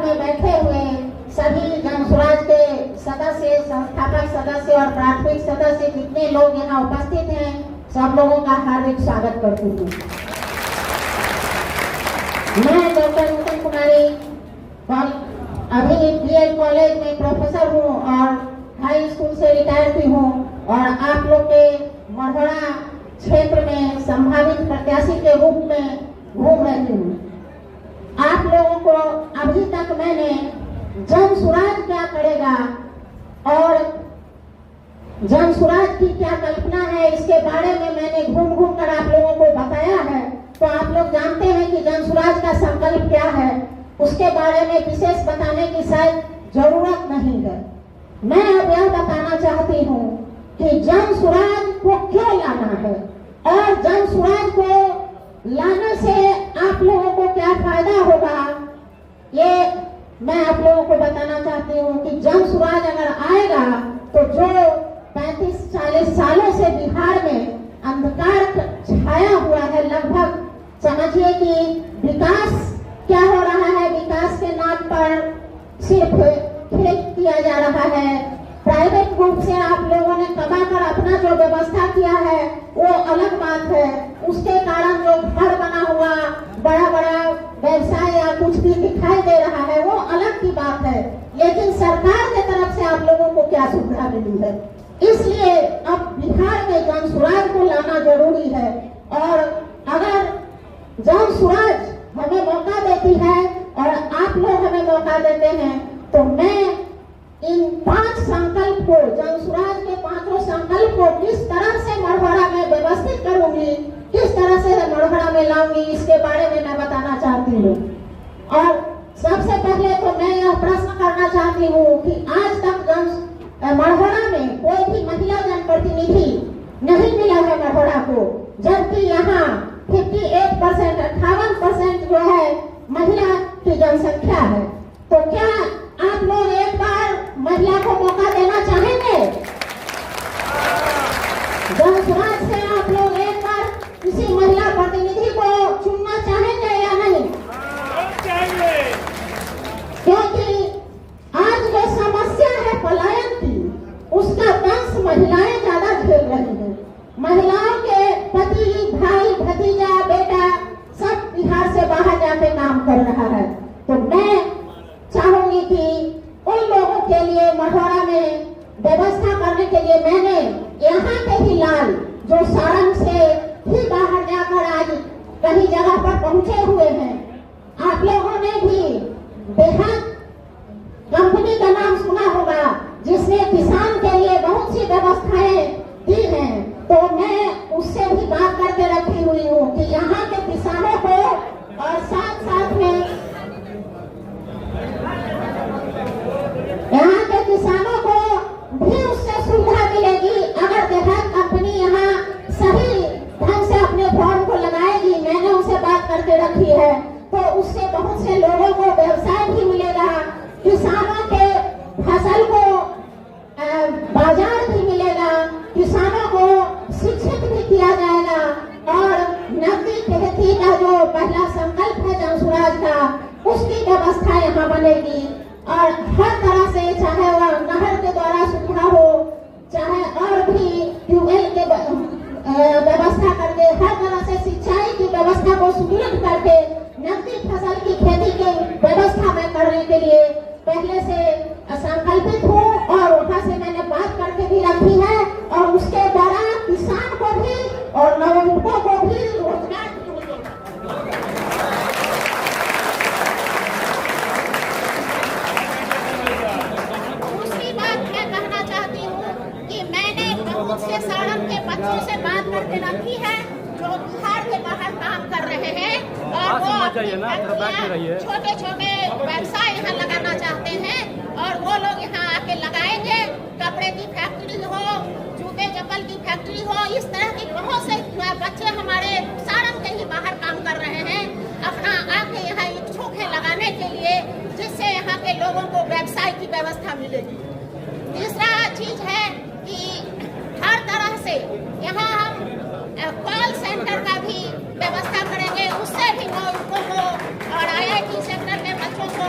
में बैठे हुए सभी जनसुराज के सदस्य, संस्थापक सदस्य और प्राथमिक सदस्य जितने लोग यहाँ उपस्थित हैं, सब लोगों का हार्दिक स्वागत करती हूँ। मैं डॉक्टर नूतन कुमारी अभी बीएड कॉलेज में प्रोफेसर हूँ और हाई स्कूल से रिटायर भी हूँ और आप लोग के मढ़ौरा क्षेत्र में संभावित प्रत्याशी के रूप में घूम रही हूँ। आप लोगों को अभी तक मैंने जनसुराज क्या करेगा और जनसुराज की क्या कल्पना है, इसके बारे में मैंने घूम घूम कर आप लोगों को बताया है। तो आप लोग जानते हैं कि जनसुराज का संकल्प क्या है, उसके बारे में विशेष बताने की शायद जरूरत नहीं है। मैं अब यह बताना चाहती हूँ कि जनसुराज को क्यों लाना है और जनसुराज को लाने से आप लोगों को क्या फायदा होगा, ये मैं आप लोगों को बताना चाहती हूँ कि जनसुराज अगर आएगा तो जो 35-40 सालों से बिहार में अंधकार छाया हुआ है, लगभग समझिए कि विकास क्या हो रहा है, विकास के नाम पर सिर्फ खेत किया जा रहा है। प्राइवेट रूप से आप लोगों ने कमाकर अपना जो व्यवस्था किया है वो अलग बात है, उसके कारण जो घर बना हुआ बड़ा बड़ा व्यवसाय या कुछ भी दिखाई दे रहा है वो अलग की बात है, लेकिन सरकार के तरफ से आप लोगों को क्या सुविधा मिली है। इसलिए अब बिहार में जनसुराज को लाना जरूरी है और अगर जनसुराज हमें मौका देती है और आप लोग हमें मौका देते हैं तो मैं इन 5 संकल्प को, जनसुराज के 5 संकल्प को किस तरह से मढ़ौरा में व्यवस्थित करूंगी, किस तरह से मढ़ौरा में लाऊंगी, इसके बारे में मैं बताना चाहती हूँ। और सबसे पहले तो मैं यह प्रश्न करना चाहती हूँ कि आज तक मढ़ौरा में कोई भी महिला जनप्रतिनिधि नहीं मिला है मढ़ौरा को, जबकि यहाँ 58%, 58% जो है महिला की जनसंख्या है। तो क्या आप लोग एक बार महिला को मौका देना चाहेंगे? जनसुराज से आप लोग एक बार किसी महिला प्रतिनिधि को चुनना चाहेंगे या नहीं? क्योंकि आज जो समस्या है पलायन की, उसका दंश महिलाएं ज्यादा झेल रही हैं। महिलाओं के पति, भाई, भतीजा, बेटा सब बिहार से बाहर जाके काम कर रहा है। तो मैं चाहूंगी कि उन लोगों के लिए मढ़ौरा में व्यवस्था करने के लिए मैंने यहाँ के ही लाल जो सारंग से ही बाहर जाकर आज कहीं जगह पर पहुंचे हुए हैं, आप लोगों ने भी बेहद कंपनी का नाम सुना होगा जिसने किसान के लिए बहुत सी व्यवस्थाएं दी हैं। तो मैं उससे भी बात करके रखी हुई हूँ कि यहाँ के किसानों को और साथ साथ में यहाँ के किसानों को भी उससे सुविधा मिलेगी अगर देहात कंपनी यहाँ सही ढंग से अपने फॉर्म को लगाएगी। मैंने उनसे बात करके रखी है, तो उससे बहुत से लोगों को व्यवसाय भी मिलेगा, किसानों के फसल को बाजार भी मिलेगा, किसानों को शिक्षित भी किया जाएगा और नकदी खेती का जो पहला संकल्प है जनसुराज का, उसकी व्यवस्था यहाँ बनेगी। और हर तरह से, चाहे वह नहर के द्वारा सुविधा हो, चाहे और भी ट्यूबवेल के व्यवस्था करके, हर तरह से सिंचाई की व्यवस्था को सुदृढ़ करके नकदी फसल की खेती की व्यवस्था में करने के लिए पहले से संकल्पित हूँ और वहाँ से मैंने बात करके भी रखी है और उसके द्वारा किसान को भी और नवयुवकों को भी रोजगार से सारण के बच्चों से बात करके रखी है जो बिहार के बाहर काम कर रहे हैं और वो छोटे छोटे व्यवसाय यहाँ लगाना चाहते हैं और वो लोग यहाँ आके लगाएंगे। कपड़े की फैक्ट्री हो, जूते चप्पल की फैक्ट्री हो, इस तरह की बहुत से बच्चे हमारे सारण के ही बाहर काम कर रहे हैं, अपना आके यहाँ इच्छुक है लगाने के लिए, जिससे यहाँ के लोगों को व्यवसाय की व्यवस्था मिलेगी। तीसरा चीज है कि हर तरह से यहाँ हम कॉल सेंटर का भी व्यवस्था करेंगे, उससे भी लोगों को और IIT सेक्टर के बच्चों को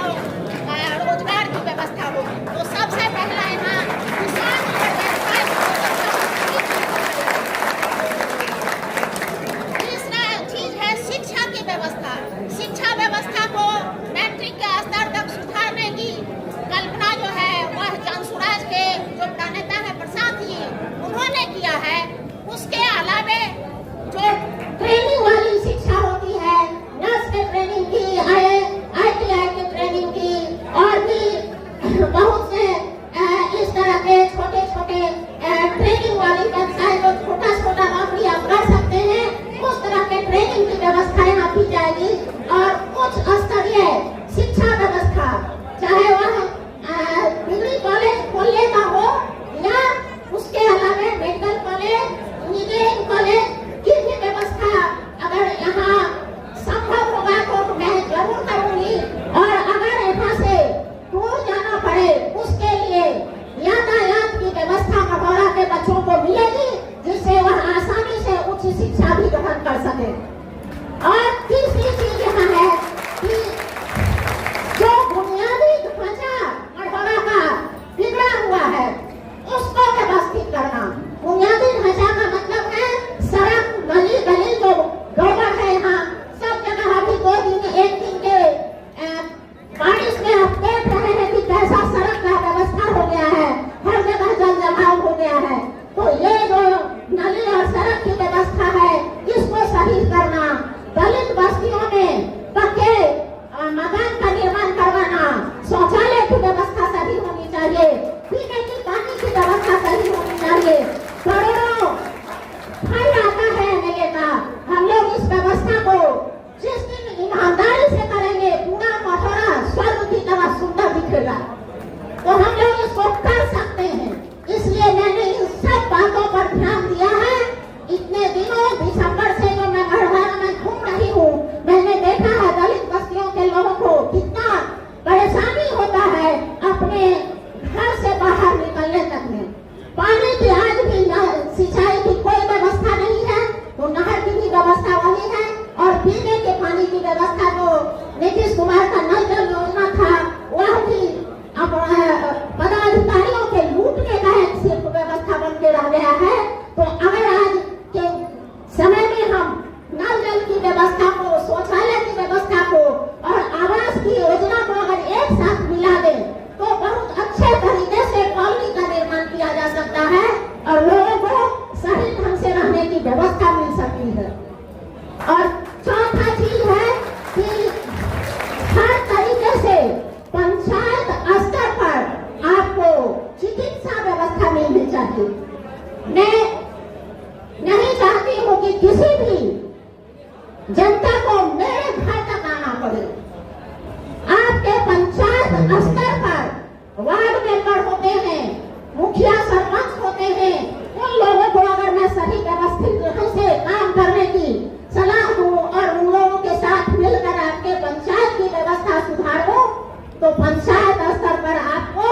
तो पंचायत स्तर पर आपको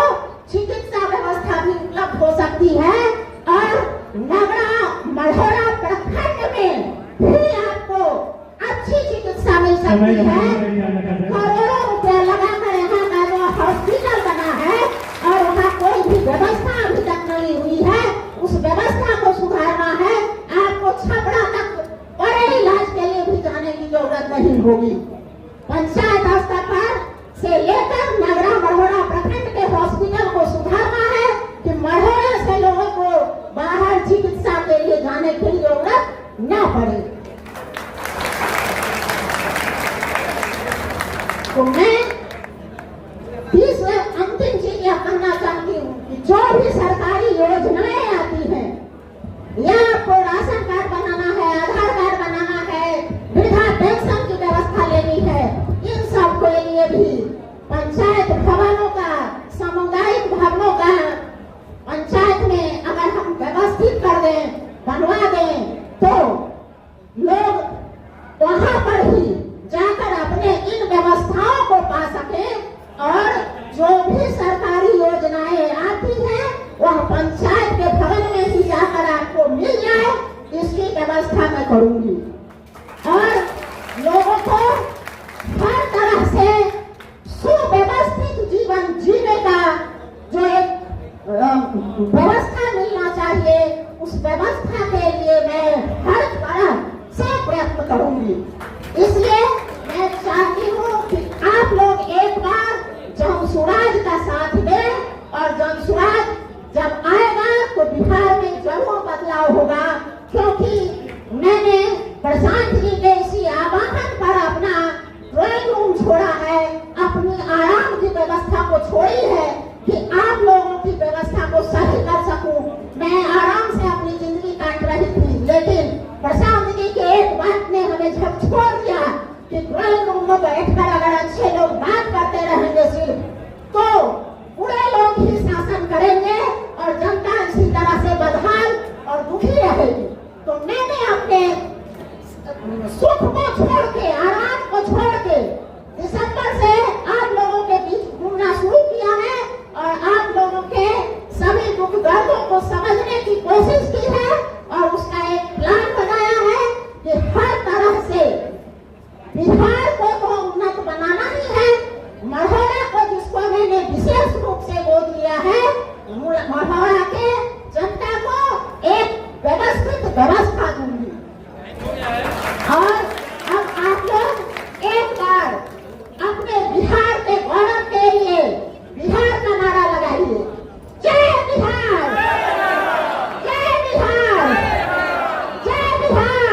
चिकित्सा व्यवस्था भी उपलब्ध हो सकती है और नगरा मढ़ौरा प्रखंड में भी आपको अच्छी चिकित्सा मिल सकती है। करोड़ों रुपया लगाकर यहाँ का जो हॉस्पिटल बना है और वहाँ कोई भी व्यवस्था अभी तक नहीं हुई है, उस व्यवस्था को सुधारना है। आपको छपरा तक बड़े इलाज के लिए भी जाने की जरूरत नहीं होगी। पंचायत स्तर पर से लेकर नगरा मढ़ौरा प्रखंड के हॉस्पिटल को सुधारना है कि मढ़ौरा से लोगों को बाहर चिकित्सा के लिए जाने की जरूरत न पड़े। तो मैं अंतिम चीज यह कहना चाहती हूँ कि जो भी सरकारी योजनाएं आती हैं, या आपको राशन कार्ड बनाना है, आधार कार्ड बनाना है, वृद्धा पेंशन की व्यवस्था लेनी है, इन सब के लिए भी पंचायत भवनों का, सामुदायिक भवनों का पंचायत में अगर हम व्यवस्थित कर दें, बनवा दें, तो लोग वहां पर ही जाकर अपने इन व्यवस्थाओं को पा सके और जो भी सरकारी योजनाएं आती हैं वह पंचायत के भवन में ही जाकर आपको मिल जाए, इसकी व्यवस्था मैं करूंगी। और लोगों को हर तरह से सुव्यवस्थित जीवन जीने का जो एक व्यवस्था मिलना चाहिए, उस व्यवस्था के लिए मैं हर तरह से प्रयत्न करूंगी। इसलिए मैं चाहती हूँ कि आप लोग एक बार जनसुराज का साथ दें और जनसुराज जब आएगा तो बिहार में जरूर बदलाव होगा, क्योंकि मैंने प्रशांत जी के इसी आह्वान पर अपना ड्राइंग रूम छोड़ा है, अपनी आराम की व्यवस्था को छोड़ी है कि आप लोगों की व्यवस्था को सही कर सकूं। मैं आराम से अपनी जिंदगी काट रही थी, लेकिन प्रशांत जी के एक बात ने हमें झकझोर दिया कि ड्राइंग रूम में बैठकर अगर अच्छे लोग बात करते रहेंगे सिर्फ, तो बुरे लोग ही शासन करेंगे और जनता इसी तरह से बदहाल और दुखी रहेगी। तो मैंने अपने सुख को छोड़ के, आराम को छोड़ के दिसंबर से आप लोगों के बीच घूमना शुरू किया है और आप लोगों के सभी दुख दर्दों को समझने की कोशिश की है और उसका एक प्लान बनाया है कि हर तरह से बिहार को तो उन्नत बनाना ही है। मढ़ौरा को, जिसको मैंने विशेष रूप से गोद लिया है, मढ़ौरा के जनता को एक व्यवस्थित व्यवस्था दूंगी। और अब आप लोग एक बार अपने बिहार के गौरव के लिए बिहार का नारा लगाइए। जय बिहार, जय बिहार, जय बिहार।